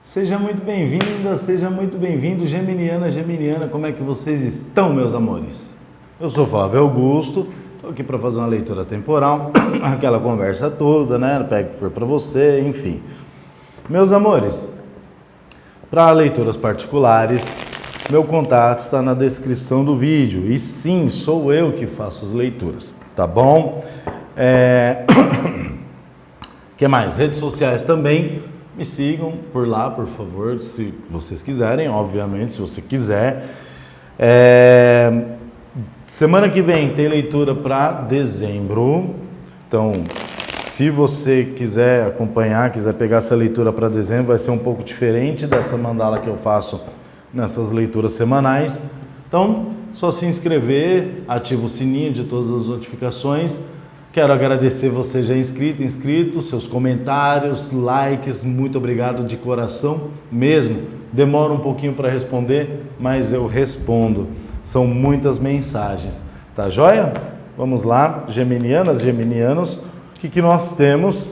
Seja muito bem-vinda, seja muito bem-vindo, Geminiana, Geminiana, como é que vocês estão, meus amores? Eu sou Flávio Augusto, estou aqui para fazer uma leitura temporal, aquela conversa toda, né? Pega o que for para você, enfim. Meus amores, para leituras particulares, meu contato está na descrição do vídeo, e sim, sou eu que faço as leituras, tá bom? Que mais? Redes sociais também. Me sigam por lá, por favor, se vocês quiserem, obviamente, se você quiser. Semana que vem tem leitura para dezembro. Então, se você quiser acompanhar, quiser pegar essa leitura para dezembro, vai ser um pouco diferente dessa mandala que eu faço nessas leituras semanais. Então, só se inscrever, ativa o sininho de todas as notificações. Quero agradecer você já inscrito, seus comentários, likes, muito obrigado de coração mesmo. Demora um pouquinho para responder, mas eu respondo. São muitas mensagens, tá joia? Vamos lá, geminianas, geminianos, o que nós temos?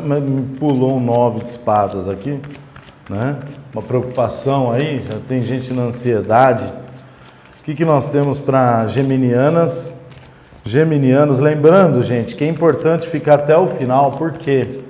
Me pulou um 9 de espadas aqui, né? Uma preocupação aí, já tem gente na ansiedade. O que nós temos para geminianas? Geminianos, lembrando, gente, que é importante ficar até o final, porque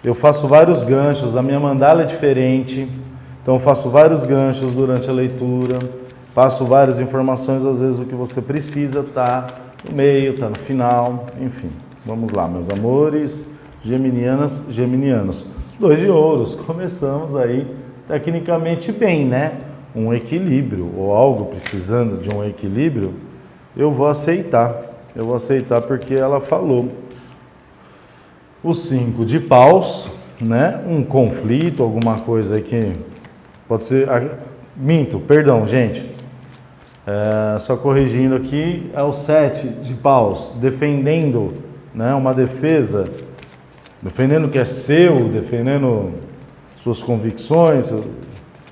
eu faço vários ganchos, a minha mandala é diferente, então eu faço vários ganchos durante a leitura, passo várias informações, às vezes o que você precisa tá no meio, tá no final, enfim. Vamos lá, meus amores, geminianas, geminianos. 2 de ouros, começamos aí tecnicamente bem, né? Um equilíbrio, ou algo precisando de um equilíbrio, eu vou aceitar. Eu vou aceitar porque ela falou. O 5 de paus, né? Um conflito, alguma coisa aí que pode ser... Minto, perdão, gente. Só corrigindo aqui, é o 7 de paus, defendendo, né? Uma defesa, defendendo o que é seu, defendendo suas convicções, seu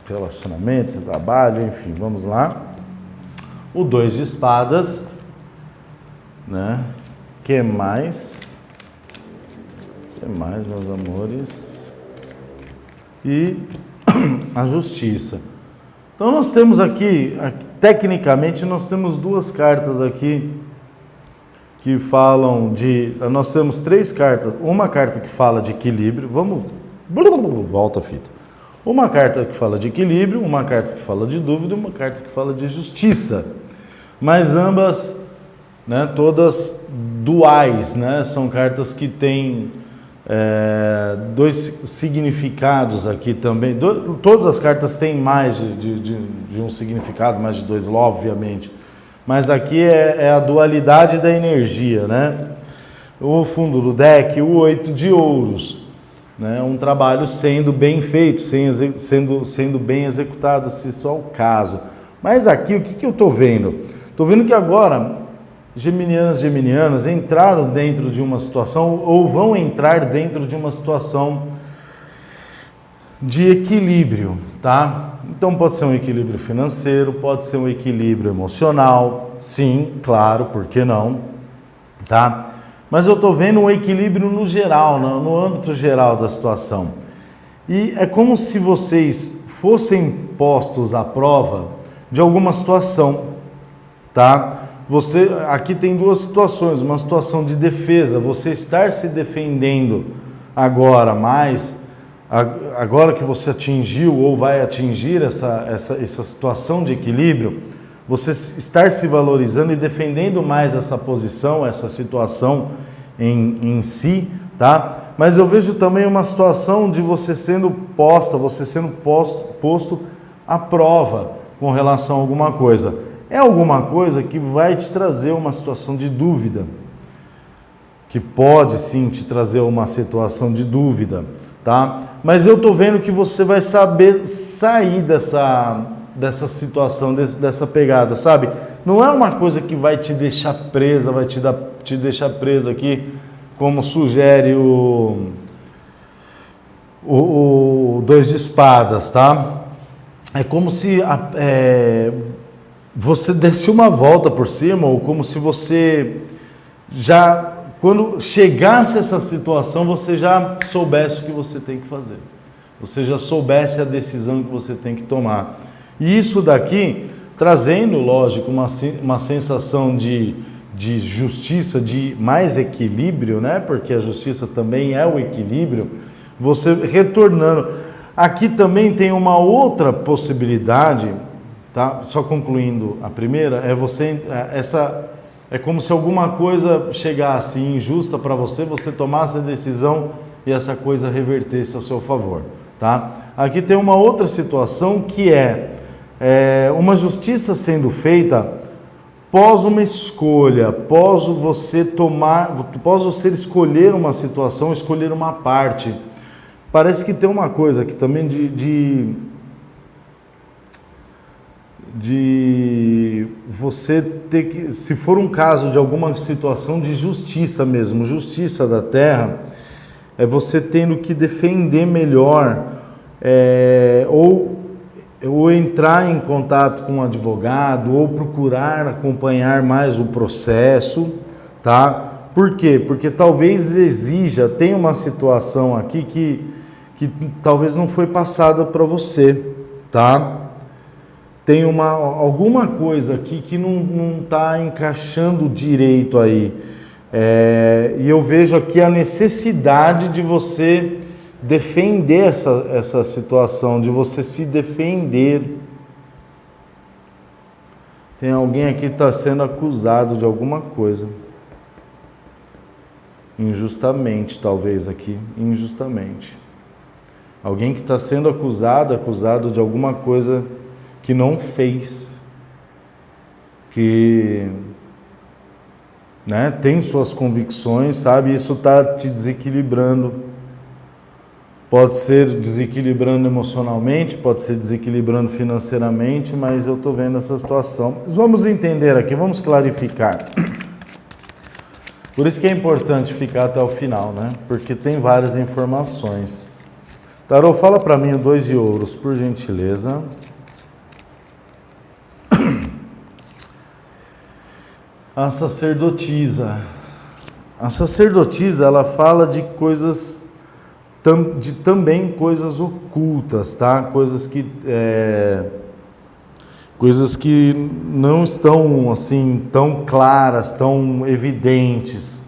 relacionamento, seu trabalho, enfim, vamos lá. O 2 de espadas, né? Que mais, meus amores? E a justiça. Então nós temos aqui, tecnicamente, nós temos 2 cartas aqui que falam de... Nós temos 3 cartas. Uma carta que fala de equilíbrio. Volta a fita. Uma carta que fala de equilíbrio, uma carta que fala de dúvida, uma carta que fala de justiça. Mas ambas... né, todas duais, né, são cartas que têm 2 significados aqui também. Todas as cartas têm mais de um significado, mais de 2, obviamente. Mas aqui é a dualidade da energia, né? O fundo do deck, o 8 de ouros, né? Um trabalho sendo bem feito, sendo bem executado, se só o caso. Mas aqui, o que eu estou vendo? Estou vendo que agora... Geminianas, geminianos entraram dentro de uma situação ou vão entrar dentro de uma situação de equilíbrio, tá? Então pode ser um equilíbrio financeiro, pode ser um equilíbrio emocional, sim, claro, por que não, tá? Mas eu estou vendo um equilíbrio no geral, no âmbito geral da situação. E é como se vocês fossem postos à prova de alguma situação, tá? Aqui tem 2 situações, uma situação de defesa, você estar se defendendo agora mais, agora que você atingiu ou vai atingir essa situação de equilíbrio, você estar se valorizando e defendendo mais essa posição, essa situação em si, tá? Mas eu vejo também uma situação de você sendo posto à prova com relação a alguma coisa. É alguma coisa que vai te trazer uma situação de dúvida, que pode sim te trazer uma situação de dúvida, tá? Mas eu tô vendo que você vai saber sair dessa situação, dessa pegada, sabe? Não é uma coisa que vai te deixar presa, vai te deixar preso aqui, como sugere o 2 de espadas, tá? É como se... você desse uma volta por cima, ou como se você já, quando chegasse essa situação, você já soubesse o que você tem que fazer. você já soubesse a decisão que você tem que tomar. E isso daqui, trazendo, lógico, uma sensação de justiça, de mais equilíbrio, né? Porque a justiça também é o equilíbrio, você retornando. Aqui também tem uma outra possibilidade, tá? Só concluindo a primeira, é como se alguma coisa chegasse injusta para você, você tomasse a decisão e essa coisa revertesse ao seu favor, tá? Aqui tem uma outra situação que é uma justiça sendo feita pós uma escolha, após você escolher uma situação, escolher uma parte. Parece que tem uma coisa aqui também de você ter que, se for um caso de alguma situação de justiça mesmo, justiça da terra, é você tendo que defender melhor, ou entrar em contato com um advogado, ou procurar acompanhar mais o processo, tá? Por quê? Porque talvez tem uma situação aqui que talvez não foi passada para você, tá? Tem alguma coisa aqui que não está encaixando direito aí. E eu vejo aqui a necessidade de você defender essa situação, de você se defender. Tem alguém aqui que está sendo acusado de alguma coisa. Injustamente, talvez aqui. Injustamente. Alguém que está sendo acusado de alguma coisa que não fez. Que, né, tem suas convicções, sabe? Isso está te desequilibrando. Pode ser desequilibrando emocionalmente, pode ser desequilibrando financeiramente, mas eu estou vendo essa situação. Mas vamos entender aqui, vamos clarificar. Por isso que é importante ficar até o final, né? Porque tem várias informações. Tarô, fala para mim o 2 de ouros, por gentileza. A sacerdotisa. A sacerdotisa, ela fala de coisas, também coisas ocultas, tá? Coisas que não estão assim tão claras, tão evidentes.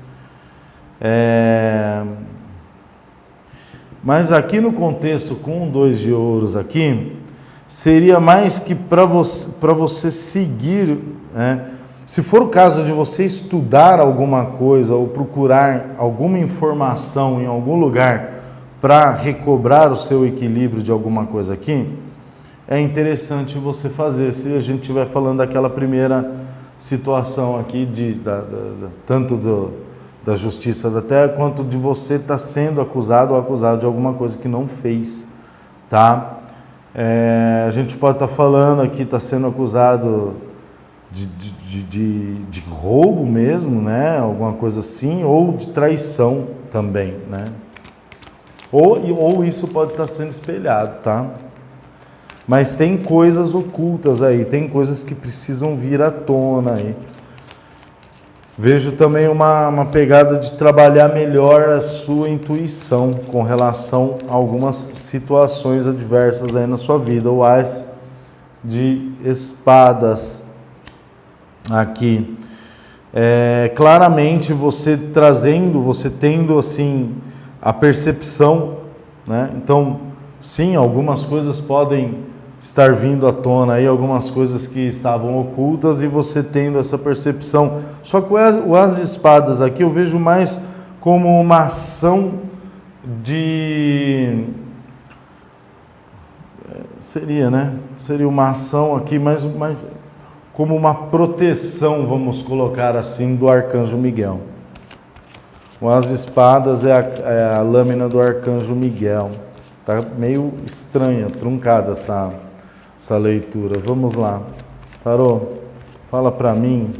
Mas aqui no contexto com 2 de ouros aqui, seria mais que para você seguir, né? Se for o caso de você estudar alguma coisa ou procurar alguma informação em algum lugar para recobrar o seu equilíbrio de alguma coisa aqui, é interessante você fazer, se a gente estiver falando daquela primeira situação aqui, tanto da justiça da terra, quanto de você estar sendo acusado ou acusado de alguma coisa que não fez, tá? A gente pode estar falando aqui, está sendo acusado de roubo mesmo, né? Alguma coisa assim, ou de traição também, né? Ou isso pode estar sendo espelhado, tá? Mas tem coisas ocultas aí, tem coisas que precisam vir à tona aí. Vejo também uma pegada de trabalhar melhor a sua intuição com relação a algumas situações adversas aí na sua vida. O As de Espadas aqui. Claramente você tendo assim a percepção, né? Então, sim, algumas coisas podem estar vindo à tona aí, algumas coisas que estavam ocultas e você tendo essa percepção. Só que o As de Espadas aqui eu vejo mais como uma ação seria, né? Seria uma ação aqui, mas como uma proteção, vamos colocar assim, do Arcanjo Miguel. O As de Espadas é a lâmina do Arcanjo Miguel. Tá meio estranha, truncada essa leitura. Vamos lá. Tarô, fala para mim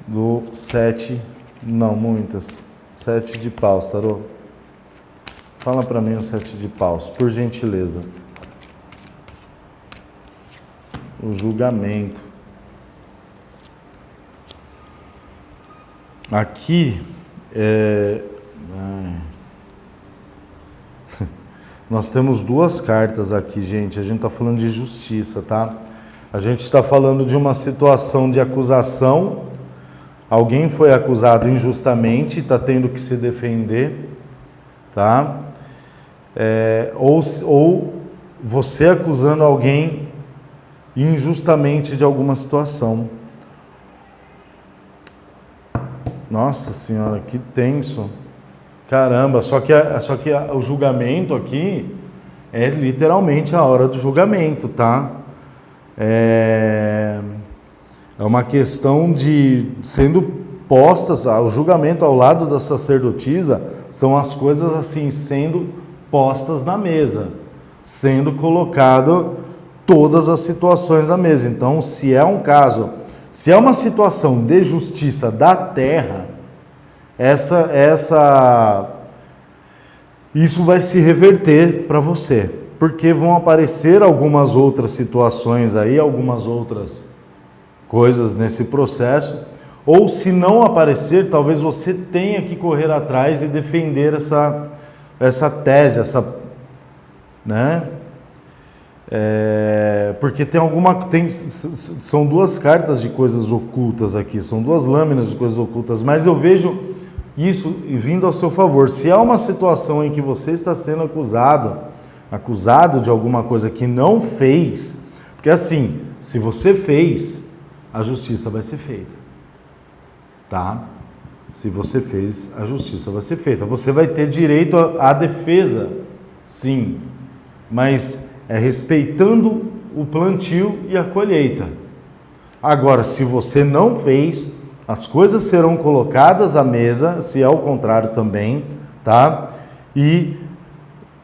do 7, não, muitas. 7 de paus, Tarô. Fala para mim o 7 de paus, por gentileza. O julgamento. Aqui Nós temos duas cartas aqui, gente. A gente está falando de justiça, tá? A gente está falando de uma situação de acusação. Alguém foi acusado injustamente, está tendo que se defender, tá? Ou você acusando alguém injustamente de alguma situação. Nossa Senhora, que tenso. Caramba, só que o julgamento aqui é literalmente a hora do julgamento, tá? É uma questão de sendo postas, o julgamento ao lado da sacerdotisa são as coisas assim sendo postas na mesa, sendo colocado todas as situações à mesa. Então, se é um caso, se é uma situação de justiça da terra, isso vai se reverter para você, porque vão aparecer algumas outras situações aí, algumas outras coisas nesse processo, ou se não aparecer, talvez você tenha que correr atrás e defender essa tese, né? Porque são duas cartas de coisas ocultas aqui, são duas lâminas de coisas ocultas, mas eu vejo isso vindo ao seu favor. Se há uma situação em que você está sendo acusado de alguma coisa que não fez, porque assim, se você fez, a justiça vai ser feita, tá? Se você fez, a justiça vai ser feita. Você vai ter direito à defesa, sim, mas respeitando o plantio e a colheita. Agora, se você não fez, as coisas serão colocadas à mesa, se é o contrário também, tá? E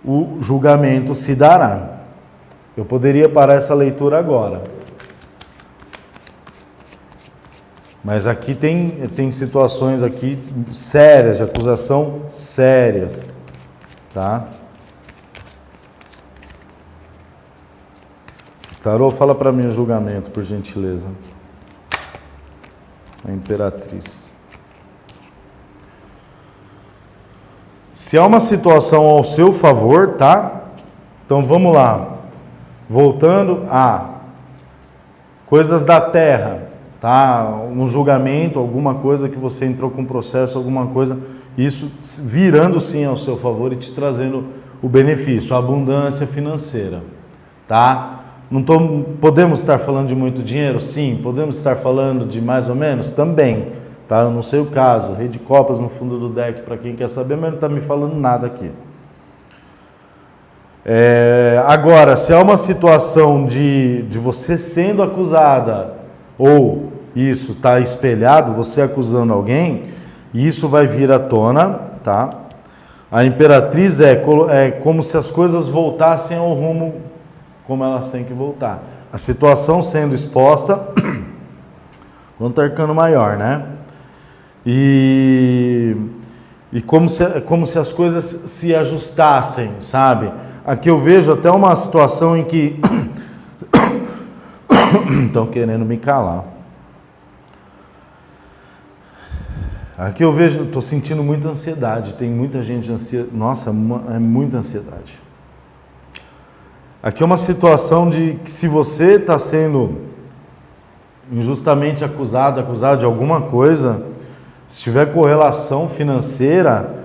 o julgamento se dará. Eu poderia parar essa leitura agora. Mas aqui tem situações aqui sérias, de acusação sérias, tá? Tarô, fala para mim o julgamento, por gentileza. A imperatriz. Se há uma situação ao seu favor, tá? Então vamos lá. Voltando a coisas da terra, tá? Um julgamento, alguma coisa que você entrou com processo, alguma coisa, isso virando sim ao seu favor e te trazendo o benefício, a abundância financeira, tá? Podemos estar falando de muito dinheiro? Sim. Podemos estar falando de mais ou menos? Também, tá? Eu não sei o caso. Rei de copas no fundo do deck, para quem quer saber, mas não está me falando nada aqui. Agora, se há uma situação de você sendo acusada, ou isso está espelhado, você acusando alguém, isso vai vir à tona, tá? A imperatriz é como se as coisas voltassem ao rumo como elas têm que voltar. A situação sendo exposta, quanto arcano maior, né? E como se as coisas se ajustassem, sabe? Aqui eu vejo até uma situação em que estão querendo me calar. Aqui eu vejo, estou sentindo muita ansiedade, tem muita gente ansiosa. Nossa, é muita ansiedade. Aqui é uma situação de que se você está sendo injustamente acusado de alguma coisa, se tiver correlação financeira,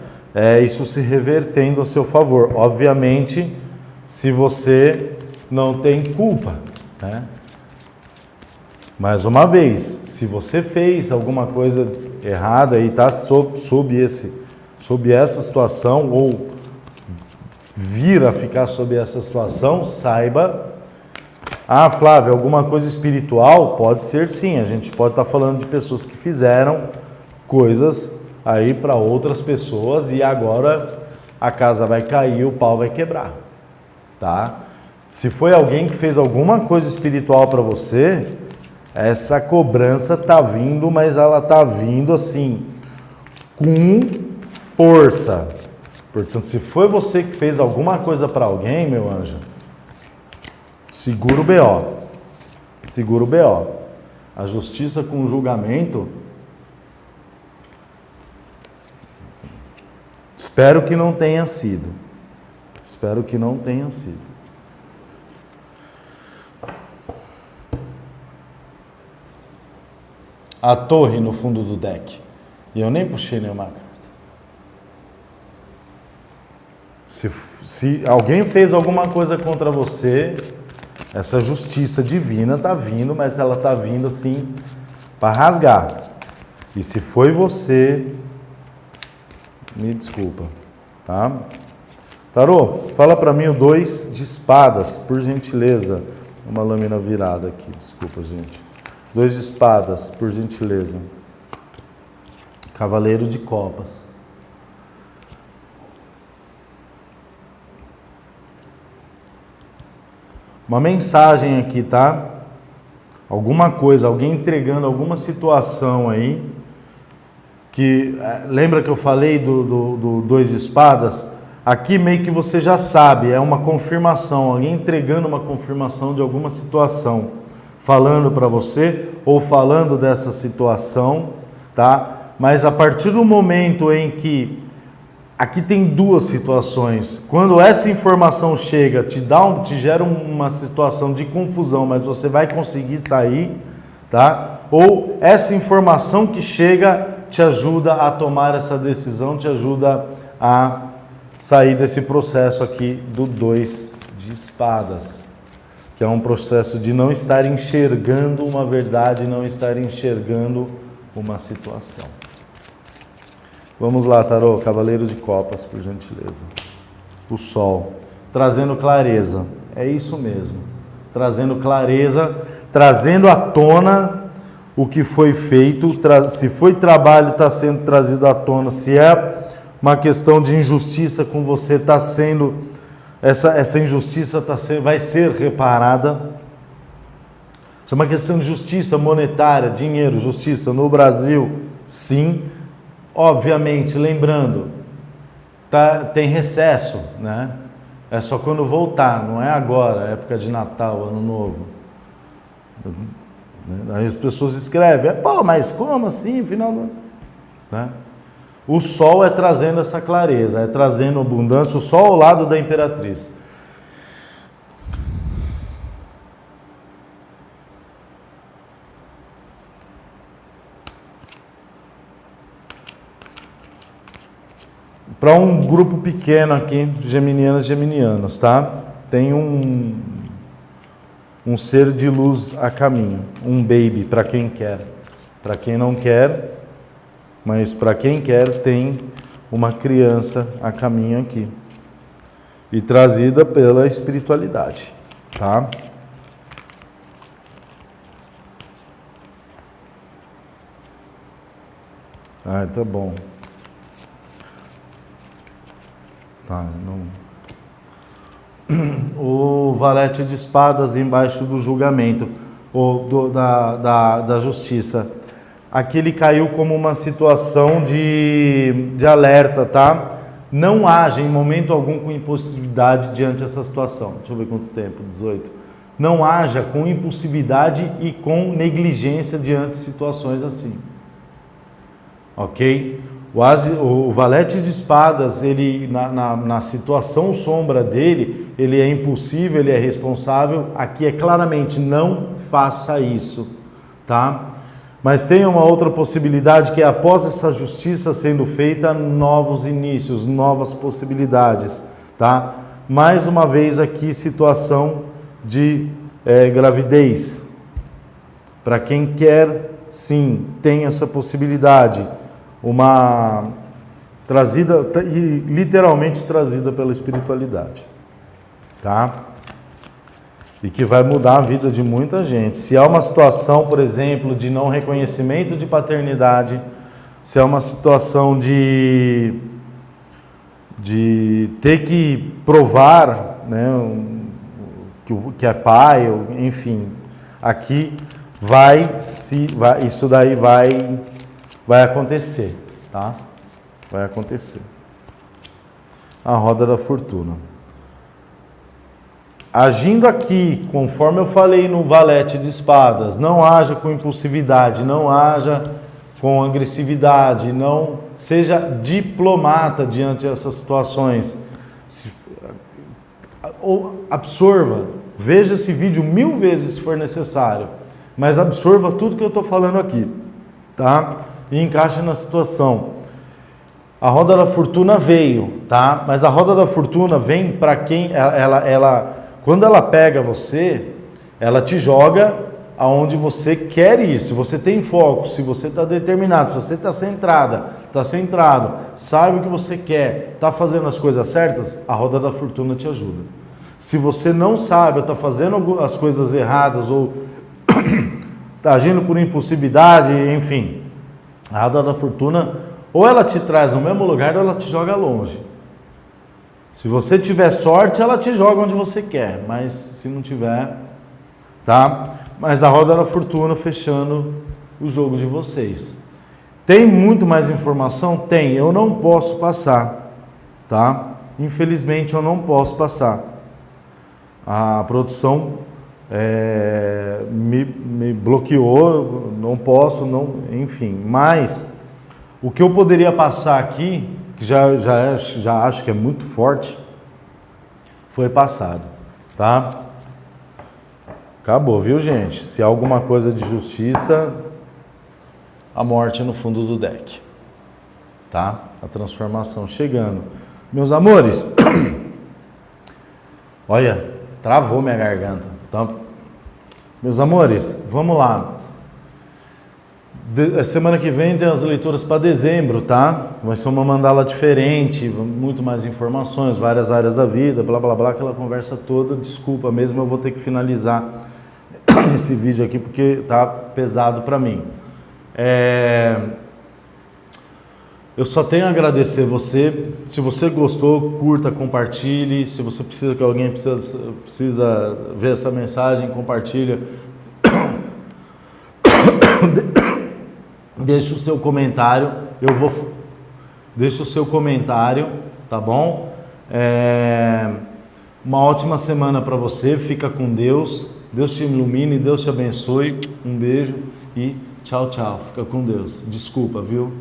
isso se revertendo a seu favor. Obviamente, se você não tem culpa, né? Mais uma vez, se você fez alguma coisa errada e está sob essa situação, ou vir a ficar sob essa situação, saiba. Ah, Flávio, alguma coisa espiritual? Pode ser sim, a gente pode estar falando de pessoas que fizeram coisas aí para outras pessoas e agora a casa vai cair, o pau vai quebrar, tá? Se foi alguém que fez alguma coisa espiritual para você, essa cobrança tá vindo, mas ela tá vindo assim, com força. Portanto, se foi você que fez alguma coisa para alguém, meu anjo, segura o BO. Segura o BO. A justiça com o julgamento, espero que não tenha sido. Espero que não tenha sido. A torre no fundo do deck. E eu nem puxei nenhuma carta. Se alguém fez alguma coisa contra você, essa justiça divina está vindo, mas ela está vindo assim para rasgar. E se foi você, me desculpa, tá? Tarô, fala para mim o 2 de espadas, por gentileza. Uma lâmina virada aqui, desculpa, gente. 2 de espadas, por gentileza. Cavaleiro de copas. Uma mensagem aqui, tá? Alguma coisa, alguém entregando alguma situação aí, que, lembra que eu falei do 2 de espadas? Aqui meio que você já sabe, é uma confirmação, alguém entregando uma confirmação de alguma situação, falando para você, ou falando dessa situação, tá? Mas a partir do momento em que, aqui tem duas situações, quando essa informação chega, te gera uma situação de confusão, mas você vai conseguir sair, tá? Ou essa informação que chega te ajuda a tomar essa decisão, te ajuda a sair desse processo aqui do 2 de espadas, que é um processo de não estar enxergando uma verdade, não estar enxergando uma situação. Vamos lá, tarô, Cavaleiro de Copas, por gentileza. O Sol, trazendo clareza, é isso mesmo, trazendo clareza, trazendo à tona o que foi feito, se foi trabalho, está sendo trazido à tona, se é uma questão de injustiça com você, está sendo, essa injustiça vai ser reparada. Isso é uma questão de justiça monetária, dinheiro, justiça no Brasil, sim. Obviamente, lembrando, tem recesso, né? É só quando voltar, não é agora, época de Natal, Ano Novo. Aí as pessoas escrevem, pô, mas como assim, final do... né? O Sol é trazendo essa clareza, é trazendo abundância, o Sol ao lado da Imperatriz. Para um grupo pequeno aqui, geminianas e geminianos, tá? Tem um ser de luz a caminho, um baby, para quem quer. Para quem não quer, mas para quem quer, tem uma criança a caminho aqui. E trazida pela espiritualidade, tá? Ah, tá bom. Tá, não... O valete de espadas embaixo do julgamento, ou da justiça. Aqui ele caiu como uma situação de alerta, tá? Não haja em momento algum com impulsividade diante dessa situação. Deixa eu ver quanto tempo, 18. Não haja com impulsividade e com negligência diante de situações assim. Ok? O valete de espadas, ele na situação sombra dele, ele é impulsivo, ele é responsável. Aqui é claramente, não faça isso, tá? Mas tem uma outra possibilidade que é, após essa justiça sendo feita, novos inícios, novas possibilidades, tá? Mais uma vez aqui, situação de gravidez. Para quem quer, sim, tem essa possibilidade. Uma trazida, literalmente trazida pela espiritualidade, tá? E que vai mudar a vida de muita gente. Se há uma situação, por exemplo, de não reconhecimento de paternidade, se há uma situação de ter que provar, né, que é pai, enfim, aqui isso daí vai acontecer, tá? Vai acontecer. A roda da fortuna. Agindo aqui, conforme eu falei no valete de espadas, não haja com impulsividade, não haja com agressividade, não seja diplomata diante dessas situações. absorva, veja esse vídeo 1000 vezes se for necessário, mas absorva tudo que eu estou falando aqui, tá? E encaixe na situação. A roda da fortuna veio, tá? Mas a roda da fortuna vem para quem quando ela pega você, ela te joga aonde você quer ir. Se você tem foco, se você está determinado, se você está centrado, sabe o que você quer, está fazendo as coisas certas, a roda da fortuna te ajuda. Se você não sabe, está fazendo as coisas erradas ou está agindo por impulsividade, enfim, a roda da fortuna ou ela te traz no mesmo lugar ou ela te joga longe. Se você tiver sorte, ela te joga onde você quer, mas se não tiver, tá? Mas a roda da fortuna fechando o jogo de vocês. Tem muito mais informação? Tem, eu não posso passar, tá? Infelizmente eu não posso passar. A produção me bloqueou, não posso, enfim, mas o que eu poderia passar aqui, que já acho que é muito forte, foi passado, tá? Acabou, viu, gente? Se há alguma coisa de justiça, a morte no fundo do deck, tá? A transformação chegando. Meus amores, olha, travou minha garganta. Então, meus amores, vamos lá. Semana que vem tem as leituras para dezembro, tá? Vai ser uma mandala diferente, muito mais informações, várias áreas da vida, blá blá blá, aquela conversa toda. Desculpa mesmo, eu vou ter que finalizar esse vídeo aqui porque tá pesado para mim. Eu só tenho a agradecer você. Se você gostou, curta, compartilhe. Se você precisa que alguém precisa ver essa mensagem, compartilha. Deixa o seu comentário, deixa o seu comentário, tá bom? Uma ótima semana para você, fica com Deus, Deus te ilumine, Deus te abençoe, um beijo e tchau, tchau, fica com Deus, desculpa, viu?